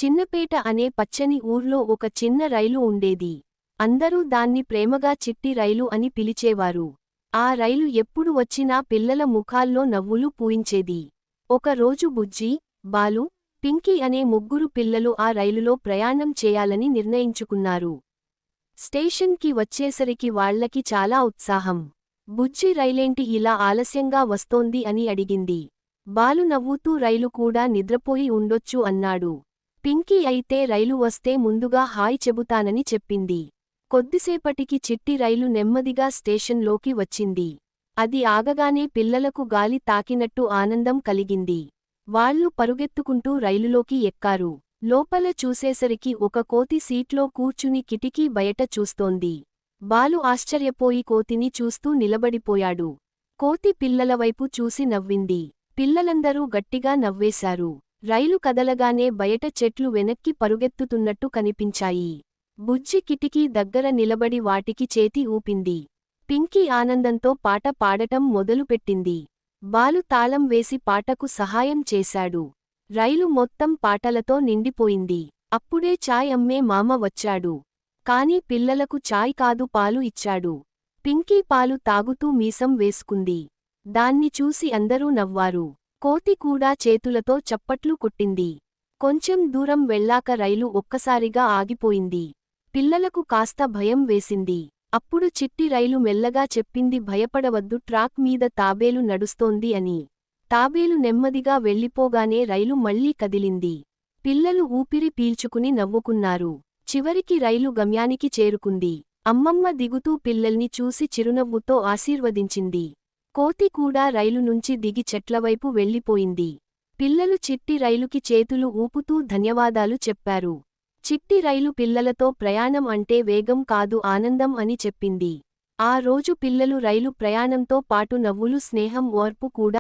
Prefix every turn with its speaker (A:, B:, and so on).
A: చిన్నపేట అనే పచ్చని ఊర్లో ఒక చిన్న రైలు ఉండేది. అందరూ దాన్ని ప్రేమగా చిట్టి రైలు అని పిలిచేవారు. ఆ రైలు ఎప్పుడు వచ్చినా పిల్లల ముఖాల్లో నవ్వులు పూయించేది. ఒక రోజు బుజ్జి, బాలు, పింకీ అనే ముగ్గురు పిల్లలు ఆ రైలులో ప్రయాణం చేయాలని నిర్ణయించుకున్నారు. స్టేషన్కి వచ్చేసరికి వాళ్లకి చాలా ఉత్సాహం. బుజ్జి రైలేంటి ఇలా ఆలస్యంగా వస్తోంది అని అడిగింది. బాలు నవ్వుతూ రైలు కూడా నిద్రపోయి ఉండొచ్చు అన్నాడు. పింకీ అయితే రైలు వస్తే ముందుగా హాయ్ చెబుతానని చెప్పింది. కొద్దిసేపటికి చిట్టి రైలు నెమ్మదిగా స్టేషన్లోకి వచ్చింది. అది ఆగగానే పిల్లలకు గాలి తాకినట్టు ఆనందం కలిగింది. వాళ్లు పరుగెత్తుకుంటూ రైలులోకి ఎక్కారు. లోపల చూసేసరికి ఒక కోతి సీట్లో కూర్చుని కిటికీ బయట చూస్తోంది. బాలు ఆశ్చర్యపోయి కోతిని చూస్తూ నిలబడిపోయాడు. కోతి పిల్లలవైపు చూసి నవ్వింది. పిల్లలందరూ గట్టిగా నవ్వేశారు. రైలు కదలగానే బయట చెట్లు వెనక్కి పరుగెత్తుతున్నట్టు కనిపించాయి. బుజ్జి కిటికీ దగ్గర నిలబడి వాటికి చేతి ఊపింది. పింకీ ఆనందంతో పాట పాడటం మొదలుపెట్టింది. బాలు తాళం వేసి పాటకు సహాయం చేశాడు. రైలు మొత్తం పాటలతో నిండిపోయింది. అప్పుడే చాయ్ అమ్మే మామ వచ్చాడు. కాని పిల్లలకు చాయ్ కాదు పాలు ఇచ్చాడు. పింకీ పాలు తాగుతూ మీసం వేసుకుంది. దాన్ని చూసి అందరూ నవ్వారు. కోతి కూడా చేతులతో చప్పట్లు కొట్టింది. కొంచెం దూరం వెళ్ళాక రైలు ఒక్కసారిగా ఆగిపోయింది. పిల్లలకు కాస్త భయం వేసింది. అప్పుడు చిట్టి రైలు మెల్లగా చెప్పింది, భయపడవద్దు, ట్రాక్ మీద తాబేలు నడుస్తోంది అని. తాబేలు నెమ్మదిగా వెళ్ళిపోగానే రైలు మళ్లీ కదిలింది. పిల్లలు ఊపిరి పీల్చుకుని నవ్వుకున్నారు. చివరికి రైలు గమ్యానికి చేరుకుంది. అమ్మమ్మ దిగుతూ పిల్లల్ని చూసి చిరునవ్వుతో ఆశీర్వదించింది. కోతి కూడా రైలు నుంచి దిగి చెట్లవైపు వెళ్ళిపోయింది. పిల్లలు చిట్టి రైలుకి చేతులు ఊపుతూ ధన్యవాదాలు చెప్పారు. చిట్టి రైలు పిల్లలతో ప్రయాణం అంటే వేగం కాదు, ఆనందం అని చెప్పింది. ఆ రోజు పిల్లలు రైలు ప్రయాణంతో పాటు నవ్వులు, స్నేహం, ఓర్పు కూడా